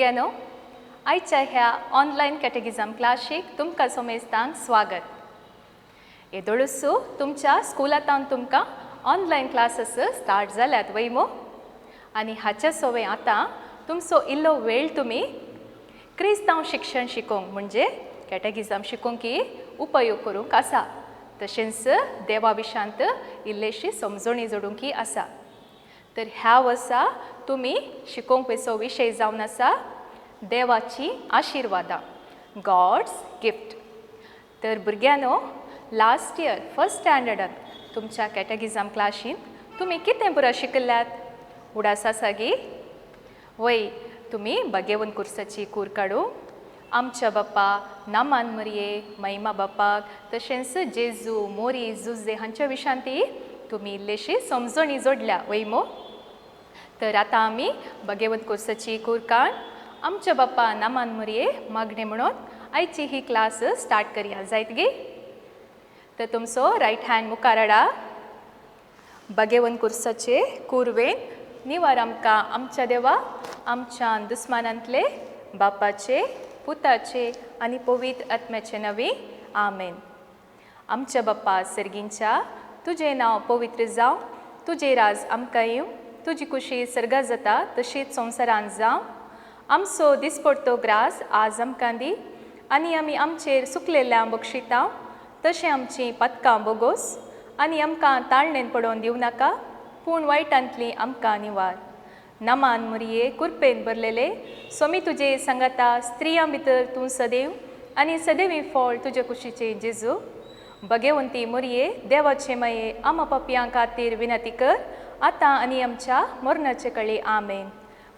भुरग्यानो, आयच्या ह्या online कॅटेगिझम classic तुमकां समेस्तांक स्वागत. येदोळसू तुमच्या स्कुलांत तुमकां ऑनलायन क्लासेस स्टार्ट जाल्यात वैमो आनी हाचे सवय आतां तुमचो इल्लो वेळ तुमी क्रिस्तांव शिक्षण शिकोवंक म्हणजे कॅटेगिझम शिकोवंक उपयोग करूंक आसा. तशेंच देवा विशांत इल्लेशी समजणी जोडूंक आसा. तर ह्या वर्सा तुमी शिकोवंक वेचो विशय जावन आसा देवाची आशिर्वादां, गॉड्स गिफ्ट. तर भुरग्यानो, लास्ट इयर फर्स्ट स्टँडर्डांत तुमच्या कॅटेगिझम क्लासीन तुमी कितें पुरो शिकल्यात? उडास आसा गी? वय, तुमी भगेवन कुर्साची कूर काडूं आमच्या बाप्पा नामान मरये महिमा बापाक तशेंच जेजू मोरी जुजे हांच्या विशांती तुमी इल्लेशी समजणी जोडल्या वैमो. तर आतां आमी भगेवंत कुर्साची कूर काण आमच्या बाप्पा नामान मरये मागणे म्हणून आयची ही क्लास स्टार्ट करया जायत गे. तर तुमचो रायट हँड मुखार हाडा. भगेवंत कुर्साचे कुरवेन निवार आमकां आमच्या देवा आमच्या दुस्मानांतले बापाचे पुताचे आनी पवित्र आत्म्याचे नवे आमेन. आमच्या बाप्पा सर्गींच्या तुजें नांव पवित्र जावं, तुजें राज आमकां येवं, तुजी कुशी सर्गा जाता तशीच संवसारांत जावं. आमचो दिसपडटो ग्रास आज आमकां दी आनी आमी आमचेर सुकलेल्या बक्षितां तशें आमचीं पथकां बोगोस आनी आमकां ताळणेन पडोवन दिवं नाका, पूण वायटांतली आमकां निवार. नामान मरये कुरपेन भरलेले सोमी तुजे सांगाता स्त्रियां भितर तूं सदैव आनी सदैवी फळ तुजे कुशीचे जेजू. भगेवंती मरये देवाचे माये आमा पापयां खातीर विनंती कर आतां आनी आमच्या मरणाचे कळे आमेन.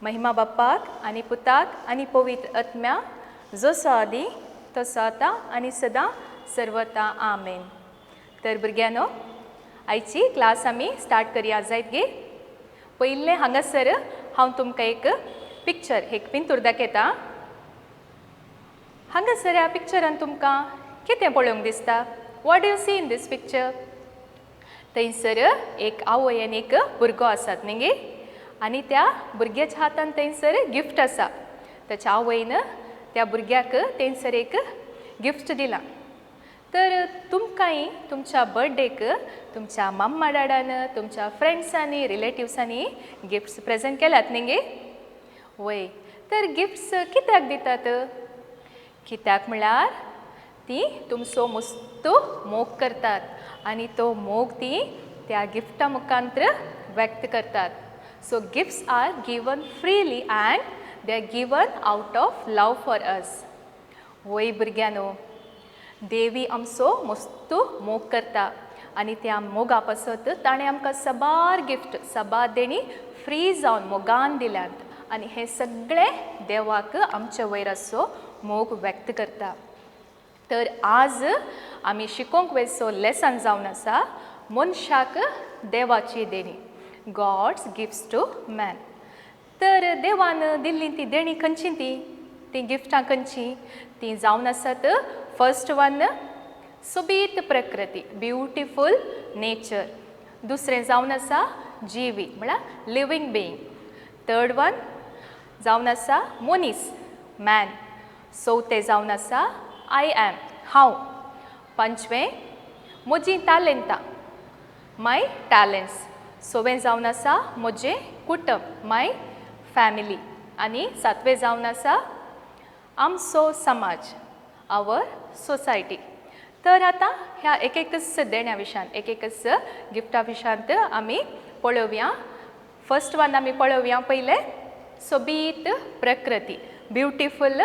महिमा बाप्पाक आनी पुताक आनी पवित्र आत्म्या जसो आदी तसो आतां आनी सदां सर्वता आमेन. तर भुरग्यानो, आयची क्लास आमी स्टार्ट करया जायत गे. पयलें हांगासर हांव तुमकां एक पिक्चर एक पिंतूर दाखयतां. हांगासर ह्या पिक्चरान तुमकां कितें पळोवंक दिसता? What do you see in these picture? थंयसर एक आवय आनी एक भुरगो आसात न्ही गे, आनी त्या भुरग्याच्या हातान थंयसर गिफ्ट आसा. ताच्या आवयन त्या भुरग्याक थंयसर एक गिफ्ट दिलां. तर तुमकांय तुमच्या बर्थडेक तुमच्या मम्मा डॅडान तुमच्या फ्रेंड्सांनी रिलेटिव्सांनी गिफ्ट्स प्रेजेंट केल्यात न्ही गे. वय, तर गिफ्ट्स कित्याक दितात? कित्याक म्हळ्यार ती तुमचो मस्त मोग करतात आनी तो मोग ती त्या गिफ्टा मुखांतर व्यक्त करतात. So gifts are given freely and they are given out of love for us. वय भुरग्यानो, देवी आमचो मस्त मोग करता आनी त्या मोगा पासत ताणें आमकां साबार गिफ्ट साबार देणी फ्री जावन मोगान दिल्यात आनी हे सगळे देवाक आमच्या वयर असो मोग व्यक्त करता. तर आज आमी शिकोवंक वेचो लेसन जावन आसा मनशाक देवाची देणी, गॉड्स गिफ्ट्स टू मॅन. तर देवान दिल्ली ती देणी खंयची ती गिफ्टां खंयची? ती जावन आसात फर्स्ट वन सोबीत प्रकृती ब्युटिफूल नेचर. दुसरें जावन आसा जिवी म्हळ्यार लिवींग बीइंग. थर्ड वन जावन आसा मनीस मॅन. चवथें जावन आसा आय एम हांव. पंचवें म्हजीं टॅलंटां माय टॅलंट्स. सवें जावन आसा म्हजें कुटुंब माय फॅमिली. आनी सातवें जावन आसा आमचो समाज आवर सोसायटी. तर आतां ह्या एकच देण्या विशांत एकच गिफ्टा विशांत आमी पळोवया. फर्स्ट वन आमी पळोवया पयलें सोबीत प्रकृती ब्युटिफूल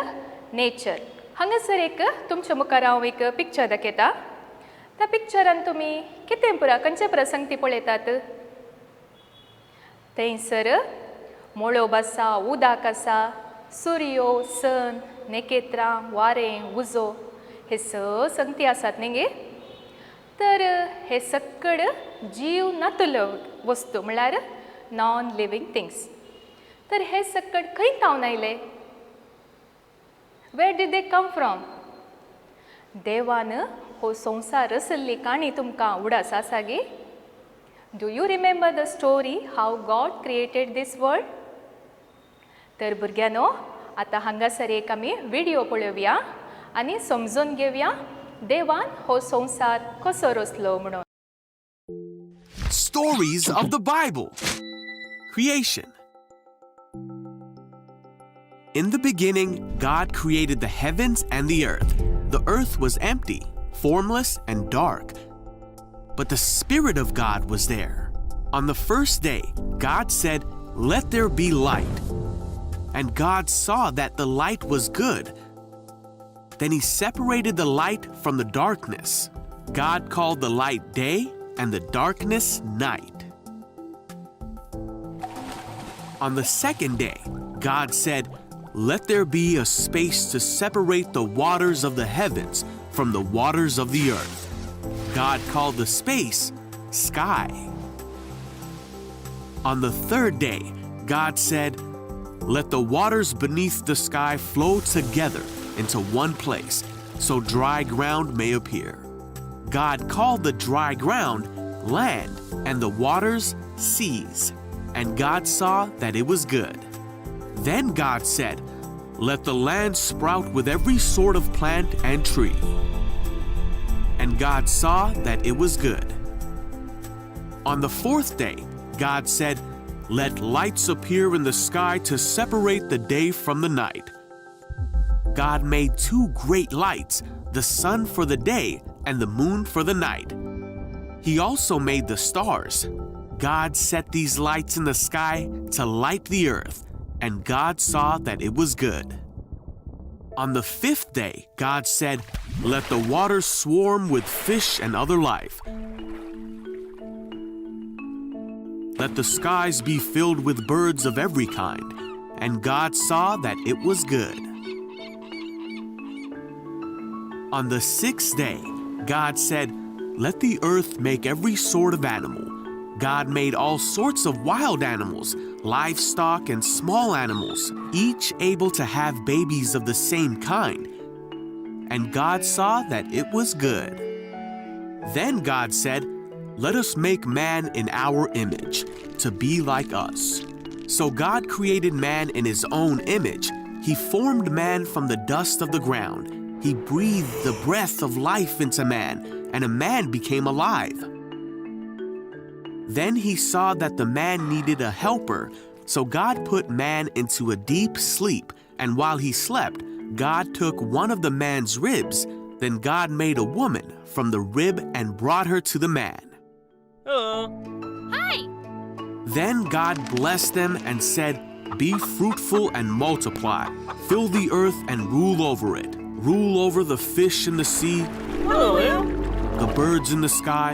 नेचर. हांगासर एक तुमच्या मुखार हांव एक पिक्चर दाखयतां. त्या पिक्चरान तुमी कितें पुरा खंयचे प्रसंग ती पळयतात? थंयसर मळब आसा, उदक आसा, सूर्यो, सन, नखेत्रां, वारें, उजो हे संगती आसात न्ही गे. तर हे सकड जीव नातल्यो वस्तू म्हळ्यार नॉन लिवींग थिंग्स. तर हे सकड खंय तावन आयले? Where did they come from? देवान हो संवसार रचल्ली काणी तुमकां उडास आसा गे. Do you remember the story how God created this world? तर भुरग्यानो, आता हांगासर एक आमी व्हिडिओ पळोवया आनी समजून घेवया देवान हो संसार कसो रचलो म्हणून. Stories of the Bible. Creation. In the beginning, God created the heavens and the earth. The earth was empty, formless, and dark. But the Spirit of God was there. On the first day, God said, "Let there be light." And God saw that the light was good. Then He separated the light from the darkness. God called the light day, and the darkness night. On the second day, God said, "Let there be a space to separate the waters of the heavens from the waters of the earth." God called the space sky. On the third day, God said, "Let the waters beneath the sky flow together into one place, so dry ground may appear." God called the dry ground land and the waters seas, and God saw that it was good. Then God said, "Let the land sprout with every sort of plant and tree." And God saw that it was good. On the fourth day, God said, "Let lights appear in the sky to separate the day from the night." God made two great lights, the sun for the day and the moon for the night. He also made the stars. God set these lights in the sky to light the earth, and God saw that it was good. On the fifth day, God said, "Let the waters swarm with fish and other life. Let the skies be filled with birds of every kind." And God saw that it was good. On the sixth day, God said, "Let the earth make every sort of animal." God made all sorts of wild animals, livestock, and small animals, each able to have babies of the same kind. And God saw that it was good. Then God said, "Let us make man in our image, to be like us." So God created man in His own image. He formed man from the dust of the ground. He breathed the breath of life into man, and a man became alive. Then He saw that the man needed a helper, so God put man into a deep sleep, and while he slept, God took one of the man's ribs. Then God made a woman from the rib and brought her to the man. Hi! Then God blessed them and said, "Be fruitful and multiply. Fill the earth and rule over it. Rule over the fish in the sea, the birds in the sky,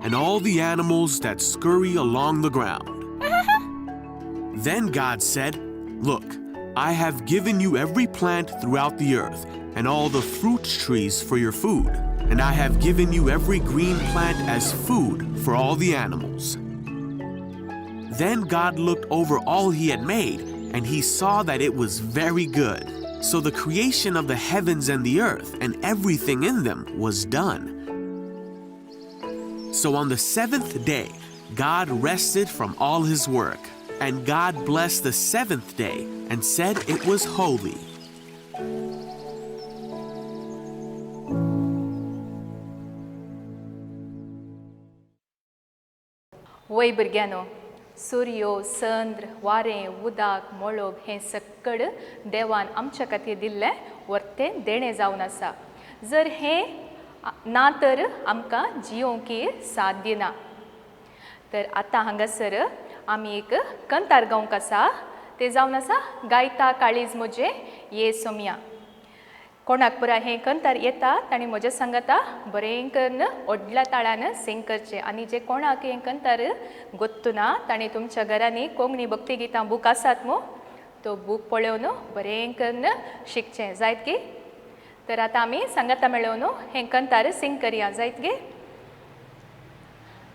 and all the animals that scurry along the ground." Then God said, "Look, I have given you every plant throughout the earth, and all the fruit trees for your food, and I have given you every green plant as food for all the animals." Then God looked over all He had made, and He saw that it was very good. So the creation of the heavens and the earth and everything in them was done. So on the seventh day, God rested from all His work, and God blessed the seventh day and said it was holy. वय भुरग्यानो, सूर्यो, चंद्र, वारें, उदक, मळब हें सक्कड देवान आमच्या खातीर दिल्लें वर्तें देणें जावन आसा. जर हें ना तर आमकां जियोंकी साध्य ना. तर आतां हांगासर आमी एक कंतार गावंक आसा. तें जावन आसा गायता काळीज म्हजें ये सोम्या. कोणाक पुराय हें कंतार येता ताणें म्हजें सांगता बरें करून व्हडल्या ताळान सिंग करचें. आनी जे कोणाक हें कंतार गोत्तू ना ताणें तुमच्या घरांनी कोंकणी भक्ती गितां बूक आसात मू तो बूक पळोवन बरें करून शिकचें जायत गे. तर आतां आमी सांगता मेळोवन हें कंतार सिंग करया जायत गे.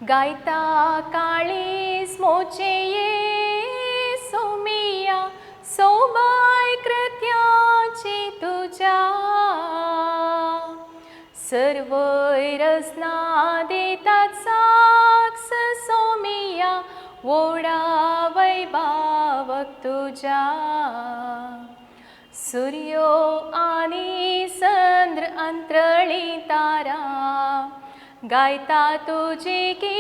गायता काळीज मोचें ये सोमिया सोबाय कृत्याची तुझ्या सर्वय रचना देतात साक्ष सोमिया वोडा वैभावक तुझ्या. सूर्यो आनी चंद्र अंतरळी तारा गायता तुझी की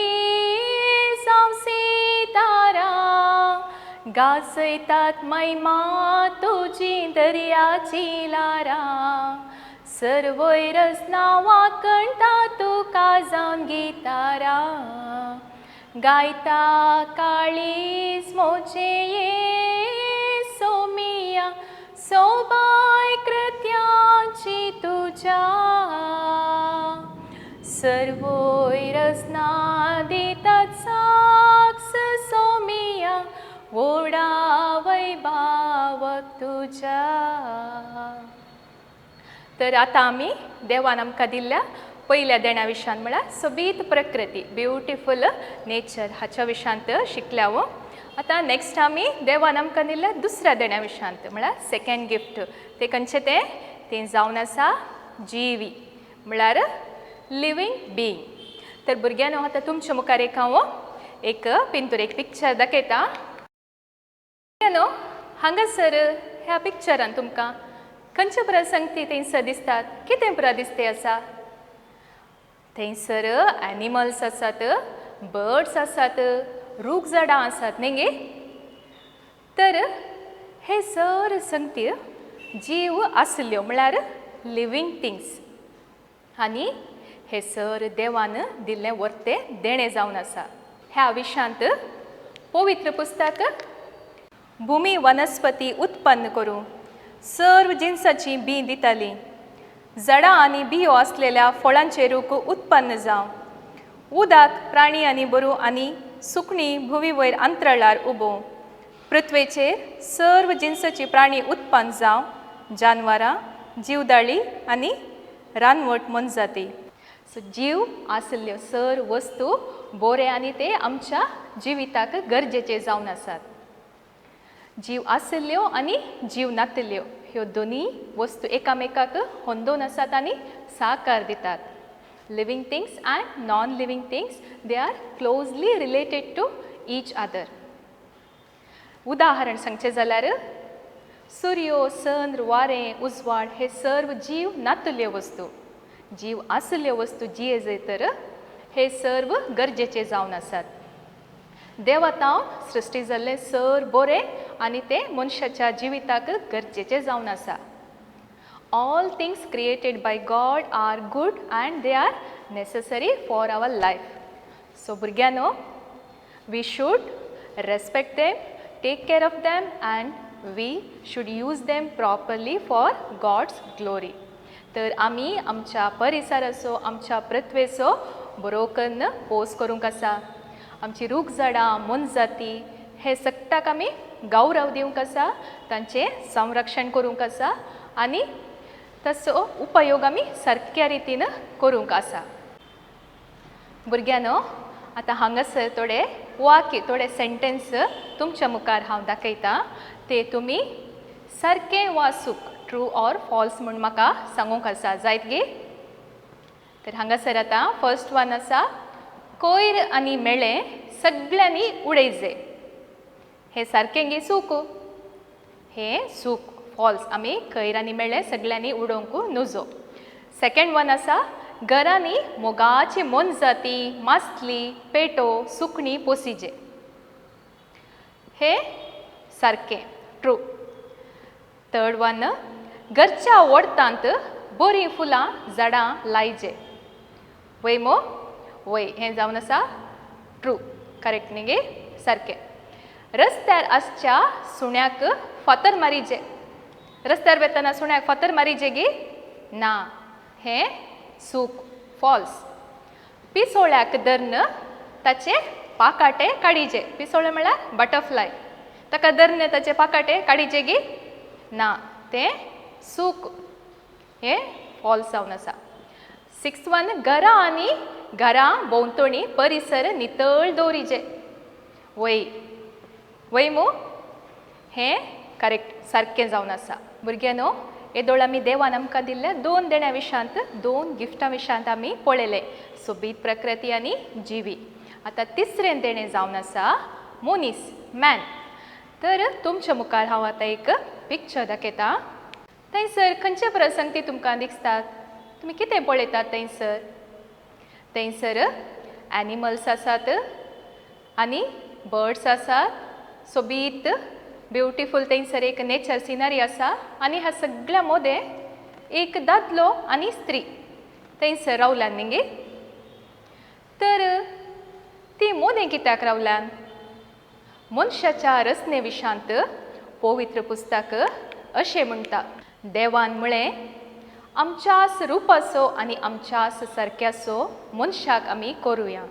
सांवसी तारा गाजयतात महिमा तुझी दर्याची लारा सर्वैरस नावा कणता तुका जावन गितारा गायता काळीज मोचे ये सोमिया सोबाय कृत्याची तुझ्या सर्वैरस ना दितात साक्ष सोमिया वोडा वैभावक तुझ्या. तर आता आम्ही देवान आमकां दिल्ल्या पयल्या देण्या विशयान म्हळ्यार सोबीत प्रकृती ब्युटिफूल नेचर हाच्या विशयांत शिकल्या. आता नेक्स्ट आमी देवान आमकां दिल्ल्या दुसऱ्या देण्या विशयांत म्हळ्यार सेकंड गिफ्ट ते खंयचे तें जावन आसा जिवी म्हळ्यार लिवींग बीइंग. तर भुरग्यांनो आतां तुमच्या मुखार एक पिंतूर एक पिक्चर दाखयता. भुरग्यांनो हांगासर ह्या पिक्चरान तुमकां खंयचे प्रसंगती थंयसर दिसतात कितें दिसते आसा. थंयसर एनिमल्स आसात, बर्ड्स आसात, रूख झाडां आसात न्ही गे. तर हे सर संगती जीव आसल्यो म्हळ्यार लिवींग थिंग्स आनी हे सर देवान दिल्लें वर्तें देणें जावन आसा. ह्या विशयांत पवित्र पुस्तक भुमी वनस्पती उत्पन्न करूं सर्व जिन्साची बी दिताली झाडां आनी बियो आसलेल्या फळांचे रूख उत्पन्न जावं उदक प्राणी आनी बरू आनी सुकणी भुवी वयर अंतराळार उबो पृथ्वेचेर सर्व जिन्साची प्राणी उत्पन्न जावं जानवरां जीवदाळी आनी रानवट मनजाती. सो जीव आसल्यो सर वस्तू बरे आनी ते आमच्या जिविताक गरजेचे जावन आसात. जीव आसल्यो आनी जीव नातल्यो ह्यो दोनी वस्तू एकामेकाक होंदोन आसात आनी साकार दितात. Living things and non living things they are closely related to each other. उदाहरण सांगचे जाल्यार सूर्यो चंद्र वारें उजवाड हे सर्व जीव नातल्यो वस्तू. जीव आसल्यो वस्तू जिये तर हे सर्व गरजेचे जावन आसात. देवातावन सृश्टी जाल्ले सर बरे आनी ते मनशाच्या जिविताक गरजेचे जावन आसा. All things created by God are good and they are necessary for our life. So भुरग्यांनो we should respect them, take care of them and we should use them properly for God's glory. तर आमी आमच्या परिसराचो आमच्या पृथ्वेचो बरो कन्न पोस करूंक आसा. आमची रूख झाडां मनजाती हे सगळ्याक आमी गौरव दिवंक आसा, तांचे संरक्षण करूंक आसा आनी ताचो उपयोग आमी सारक्या रितीन करूंक आसा. भुरग्यांनो आतां हांगासर थोडे वाक्य थोडे सेंटेन्स तुमच्या मुखार हांव दाखयतां. ते तुमी सारकें वा चूक ट्रू ऑर फॉल्स म्हूण म्हाका सांगूंक आसा. जायत गे. तर हांगासर आतां फर्स्ट वन आसा कोयर आनी मेळे सगळ्यांनी उडयजे. हे सारकें गे चूक. हे चूक फॉल्स. आमी कोयर आनी मेळे सगळ्यांनी उडोवंक नजो. सेकंड वन आसा घरांनी मोगाची मनजाती मासली पेटो सुकणी पोसिजे. हे सारकें ट्रू. थर्ड वन घरच्या ओडतांत बरीं फुलां झाडां लायजे. वय मो वय हें जावन आसा ट्रू. करेक्ट न्ही गे. सारकें. रस्त्यार आसच्या सुण्याक फातर मारिजे. रस्त्यार वेतना सुण्याक फातर मारिजे गे ना. हें चूक फॉल्स. पिसोळ्याक धरून ताचे पाकाटे काडिजे. पिसोळे म्हळ्यार बटरफ्लाय. ताका धरून ताचे पाकाटे काडिजे गे ना. तें चूक. हें फॉल्स जावन आसा. सिक्स्थ वन घरां आनी घरां भोंवतणी परिसर नितळ दवरिजे. वय वय मो हें करेक्ट सारकें जावन आसा. भुरग्यांनो येदोळ आमी देवान आमकां दिल्ल्या दोन देण्या विशयांत दोन गिफ्टां विशयांत आमी पळयले. सोबीत प्रकृती आनी जिवी. आतां तिसरें देणें जावन आसा मोनीस मॅन. तर तुमच्या मुखार हांव आतां एक पिक्चर दाखयतां. थंयसर खंयचे प्रसंग तुमकां दिसतात? तुमी कितें पळयतात थंयसर? थंयसर एनिमल्स आसात आनी बर्ड्स आसात. सोबीत ब्युटिफूल थंयसर एक नेचर सिनरी आसा आनी ह्या सगळ्या मदें एक दादलो आनी स्त्री थंयसर रावल्यान न्ही. तर ती मोदें कित्याक रावल्यान? मनशाच्या रचने विशांत पवित्र पुस्तक अशें म्हणटा, देवान म्हळें, आमच्याच रुपाचो आनी आमच्याच सारक्याचो मनशाक आमी करुया.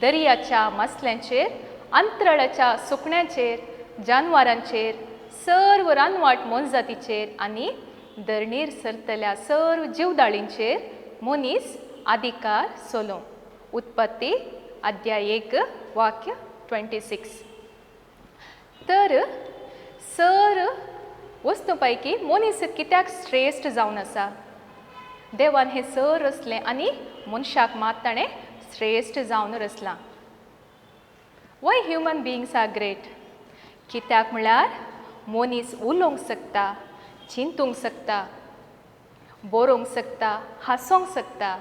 दर्याच्या मासल्यांचेर, अंतराळाच्या सुकण्यांचेर, जानवरांचेर, सर्व रानवट मोनजातीचेर आनी धरणीर सरतल्या सर्व जीवदाळींचेर मनीस अधिकार सोलो. उत्पत्ती अध्याय 1 वाक्य 26. तर सर वस्तू पैकी मनीस कित्याक श्रेष्ठ जावन आसा? देवान हें सर रचलें आनी मनशाक मात ताणें श्रेष्ठ जावन रचलां. Why human beings are great? कित्याक म्हळ्यार मनीस उलोवंक शकता, चिंतूंक शकता, बरोवंक शकता, हांसोंक शकता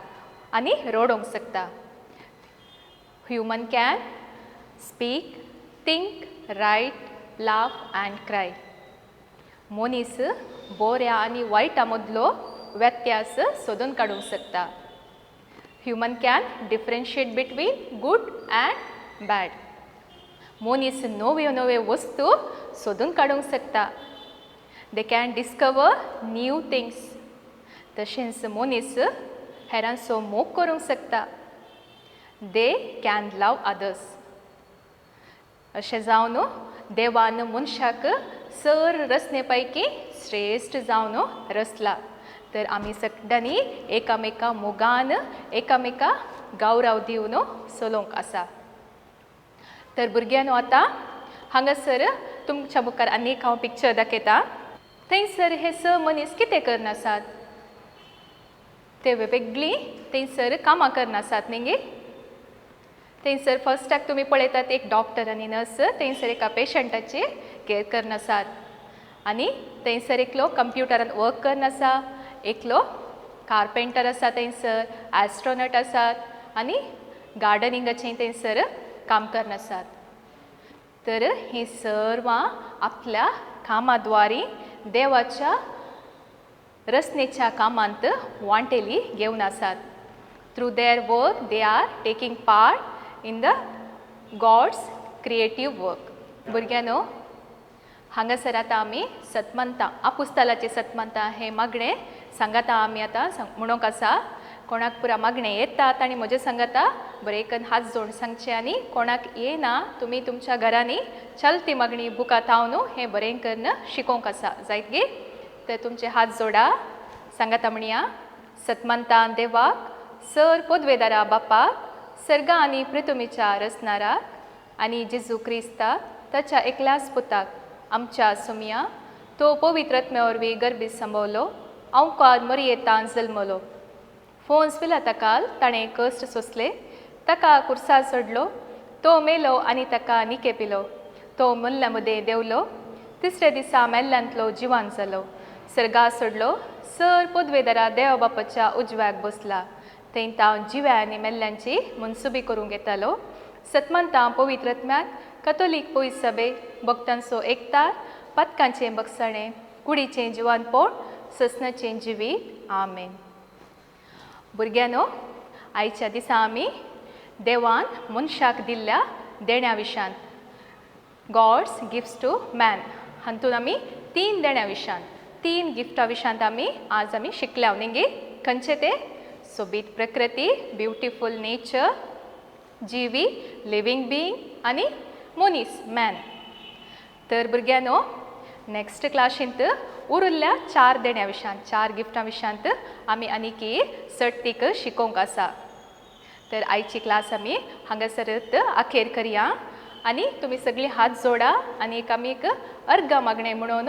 आनी रडोंक शकता. Human can speak, think, write, laugh and cry. मनीस बऱ्या आनी वायटा मदलो व्यत्यास सोदून काडूंक शकता. Human can differentiate between good and bad. मनीस नव्यो नव्यो वस्तू सोदून काडूंक शकता. They can discover new things. तशेंच मनीस हेरांचो मोग करूंक शकता. They can love others. अशें जावन देवान मनशाक सर रचने पैकी श्रेष्ठ जावन रचला. तर आमी सगळ्यांनी एकामेका मोगान एकामेका गौरव दिवन चलोवंक आसा. तर भुरग्यांनो आतां हांगासर तुमच्या मुखार आनी एक हांव पिक्चर दाखयतां. थंयसर हे स मनीस कितें करनासात? ते वेगळी थंयसर कामां करनासात न्ही. थंयसर फर्स्टाक तुमी पळयतात एक डॉक्टर आनी नर्स थंयसर एका पेशंटाची केअर करनासात. आनी थंयसर एकलो कंप्युटरान वर्क करनासा, एकलो कार्पेंटर आसा, थंयसर एस्ट्रोनॉट आसात आनी गार्डनिंगाचें थंयसर काम करनासात. तर हीं सर्वां आपल्या कामाद्वारे देवाच्या रचनेच्या कामांत वांटेली घेवन आसात. Through their work they are taking part in the God's creative work. भुरग्यांनो हांगासर आतां आमी सतमंतां आपुस्तलाचें सतमंतां हें मागणें सांगाता आमी आतां म्हणूंक आसा. कोणाक पुरा मागणें येतात आनी म्हजे सांगाता बरें करून हात जोडून सांगचें आनी कोणाक येना तुमी तुमच्या घरांनी चलती मागणी बुकां थावन हें बरें करून शिकोवंक आसा. जायत गे? तर तुमचे हात जोडा, सांगाता म्हणया. सतमंतां देवाक, सर पोदवेदारा बापाक, सर्गा आनी पृथ्वीच्या रचणाराक आनी जेजू क्रिस्ताक ताच्या एकल्याच पुताक आमच्या सुमया तो पवित्रत्मे वरवीं गर्भीत संभवलो, अवकार मरयेंतान जल्मलो. फोन्स पिला ताकाल ताणें कश्ट सोंसले, ताका कुर्सार सोडलो, तो मेलो आनी ताका निकेपिलो. तो मुल्ल्या मदें देवलो, तिसरे दिसा मेल्ल्यांतलो जिवान जालो. सर्गा सोडलो, सर पोदवेदारा देवा बापाच्या उजव्याक बसला. थंय तांव जिव्या आनी मेल्ल्यांची मनसुबी करूंक येतालो. सतमंतां पवित्रत्म्याक, कथोलीक पयस सभे, भक्तांचो एकतार, पथकांचें बगसणें, कुडीचें जिवानपण, ससनाचें जिवीत. आमेन. भुरग्यांनो आयच्या दिसा आमी देवान मनशाक दिल्ल्या देण्या विशांत गॉड्स गिफ्ट्स टू मॅन हातूंत आमी 3 देण्या विशांत 3 गिफ्टा विशांत आमी आज आमी शिकल्या न्ही. खंयचे ते? सोबीत प्रकृती, ब्युटिफूल नेचर, जिवी, लिवींग बीइंग आनी मनीस मॅन. तर भुरग्यांनो नेक्स्ट क्लासींत उरिल्ल्या 4 देण्या विशांत 4 गिफ्टां विशांत आमी आनीक सर्तीक शिकोवंक आसा. तर आयची क्लास आमी हांगासरत अखेर करया आनी तुमी सगळीं हात जोडा आनी आमी एक अर्घ मागणें म्हणून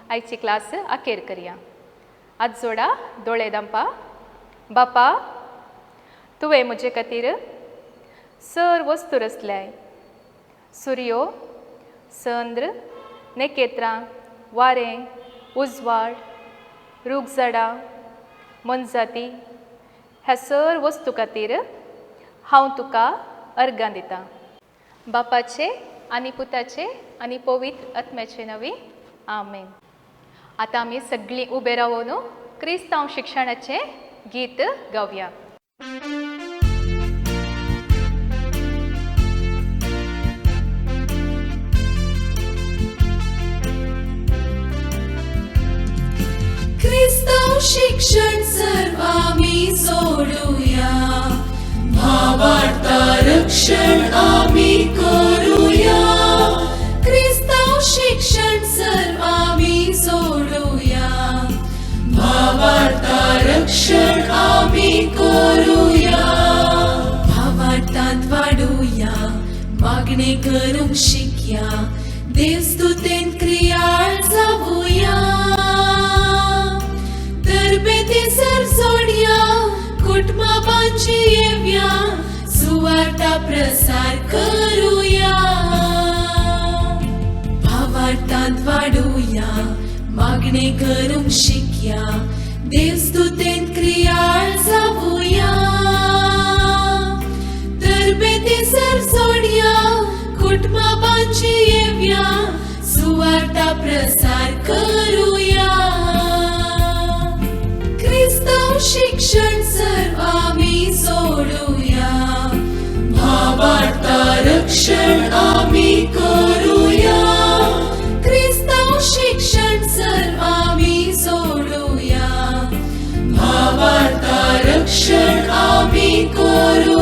आयची क्लास अखेर करया. हात जोडा, दोळे दांपा. बापा, तुवें म्हजे खातीर सर वस्तू रचल्याय. सूर्यो, चंद्र, नेकेत्रां वारें उजवाड रूखझाडां मनजाती ह्या सर वस्तू खातीर हांव तुका अर्गां दितां. बापाचे आनी पुताचे आनी पवित्र आत्म्याचे नवी आमेन. आतां आमी सगळीं उबे रावून क्रिस्तांव शिक्षणाचें गीत गावया. क्रिस्तांव शिक्षण सर्व आमी जोडुया, भावार्था रक्षण आमी करुया. क्रिस्तांव शिक्षण सर्व आमी जोडुया, भावार्था रक्षण आमी करुया. भावार्थांत वाडुया, मागणे करूंक शिकया, देवस्तुतेन क्रियाळ जावुया. तरबेतीसर जोडया, कुटुंबा बांदची येवया, सुवार्ता प्रसार करुया. भावार्थांत वाडुया, मागणे करूंक शिकया, देवस्तुतेन क्रियाळ जावुया. तरबेतीसर जोडया, कुटुंबा बांदची येवया, सुवार्ता प्रसार करुया. क्रिस्तांव शिक्षण सर्व आमी जोडुया, भावार्था रक्षण आमी करुया. क्रिस्तांव शिक्षण सर्व आमी जोडुया, भावार्था रक्षण आमी करुया.